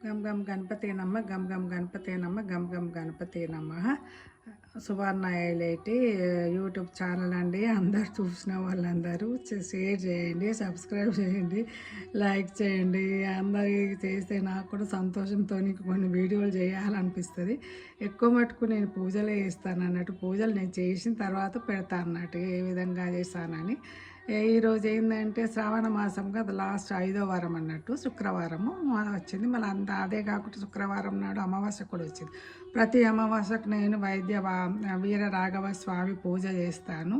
గం గం గణపతే నమ గం గం గణపతే నమ గం గం గణపతే నమ. సువర్ణ ఐలైటి యూట్యూబ్ ఛానల్ అండి. అందరు చూసిన వాళ్ళందరూ షేర్ చేయండి, సబ్స్క్రైబ్ చేయండి, లైక్ చేయండి. అందరికి చేస్తే నాకు కూడా సంతోషంతో కొన్ని వీడియోలు చేయాలనిపిస్తుంది. ఎక్కువ మటుకు నేను పూజలే చేస్తాను అన్నట్టు. పూజలు నేను చేసిన తర్వాత పెడతాను అన్నట్టు, ఏ విధంగా చేస్తానని. ఈరోజు ఏంటంటే శ్రావణ మాసం కదా, లాస్ట్ 5వ వారం అన్నట్టు, శుక్రవారము వచ్చింది. మళ్ళీ అదే కాకుండా శుక్రవారం నాడు అమావాస్య కూడా వచ్చింది. ప్రతి అమావాస్యకు నేను వీర రాఘవ స్వామి పూజ చేస్తాను.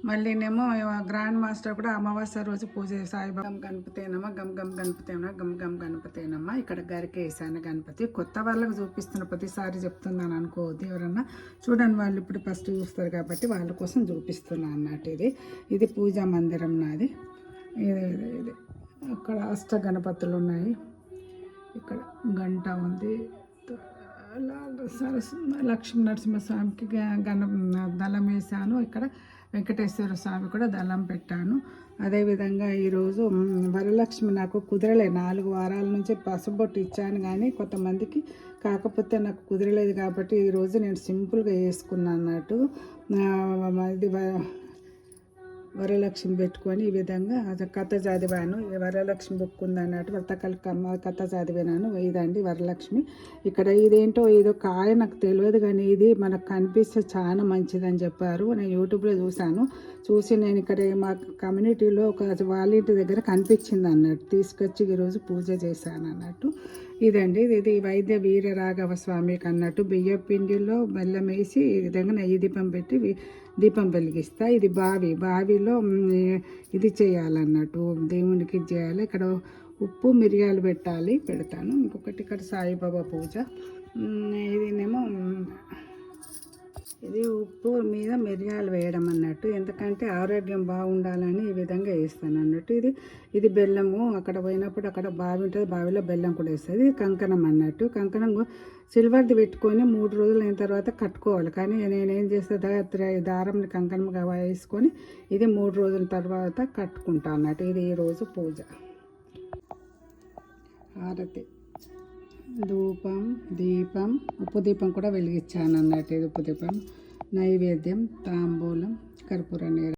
మళ్ళీనేమో గ్రాండ్ మాస్టర్ కూడా అమావాస్య రోజు పూజ సాయిబాబా గణపతేనమ్మ గం గం గణపతేనమ్మ గం గం గణపతేనమ్మ. ఇక్కడ గరికి వేసాను గణపతి. కొత్త వాళ్ళకి చూపిస్తున్న ప్రతిసారి చెప్తున్నాను అనుకోవద్దు ఎవరన్నా. చూడండి, వాళ్ళు ఇప్పుడు ఫస్ట్ చూస్తారు కాబట్టి వాళ్ళ కోసం చూపిస్తున్నాను అన్నట్టు. ఇది పూజా మందిరం నాది. ఇది అక్కడ అష్ట గణపతులు ఉన్నాయి. ఇక్కడ గంట ఉంది. లక్ష్మీ నరసింహస్వామికి దళం వేసాను. ఇక్కడ వెంకటేశ్వర స్వామి కూడా దళం పెట్టాను. అదేవిధంగా ఈరోజు వరలక్ష్మి నాకు కుదరలేదు. 4 వారాల నుంచి పసుబొట్టు ఇచ్చాను కానీ కొంతమందికి, కాకపోతే నాకు కుదరలేదు కాబట్టి ఈరోజు నేను సింపుల్గా వేసుకున్నాను అన్నట్టు. ఇది వరలక్ష్మి పెట్టుకొని ఈ విధంగా కథ చదివాను. వరలక్ష్మి బుక్ ఉందన్నట్టు వ్రతకల్కమ్మ కథ చదివాను. ఇదండి వరలక్ష్మి. ఇక్కడ ఇదేంటో ఏదో కాయ నాకు తెలియదు కానీ ఇది మనకు కనిపిస్తే చాలా మంచిదని చెప్పారు. నేను యూట్యూబ్లో చూసి నేను ఇక్కడ మా కమ్యూనిటీలో ఒక వాళ్ళ ఇంటి దగ్గర కనిపించింది అన్నట్టు, తీసుకొచ్చి ఈరోజు పూజ చేశాను అన్నట్టు. ఇదండి, ఇది వైద్య వీర రాఘవ స్వామికి అన్నట్టు. బియ్యం పిండిలో బెల్లం వేసి ఈ విధంగా నెయ్యి దీపం పెట్టి దీపం వెలిగిస్తా. ఇది బావిలో ఇది చేయాలన్నట్టు, దేవునికి చేయాలి. ఇక్కడ ఉప్పు మిరియాలు పెడతాను. ఇంకొకటి ఇక్కడ సాయిబాబా పూజ. ఇది ఉప్పు మీద మిరియాలు వేయడం అన్నట్టు, ఎందుకంటే ఆరోగ్యం బాగుండాలని ఈ విధంగా వేస్తాను అన్నట్టు. ఇది బెల్లము. అక్కడ పోయినప్పుడు అక్కడ బావి ఉంటుంది, బావిలో బెల్లం కూడా వేస్తుంది. ఇది కంకణం అన్నట్టు. కంకణం సిల్వర్ది పెట్టుకొని 3 రోజులు అయిన తర్వాత కట్టుకోవాలి. కానీ నేనేం చేస్తే దారంని కంకణంగా వేసుకొని ఇది 3 రోజుల తర్వాత కట్టుకుంటాను అన్నట్టు. ఇది ఈరోజు పూజ. హారతి, ధూపం, దీపం, ఉప్పు దీపం కూడా వెలిగించాను అన్నట్టు. ఇది ఉప్పు దీపం, నైవేద్యం, తాంబూలం, కర్పూర నీరు.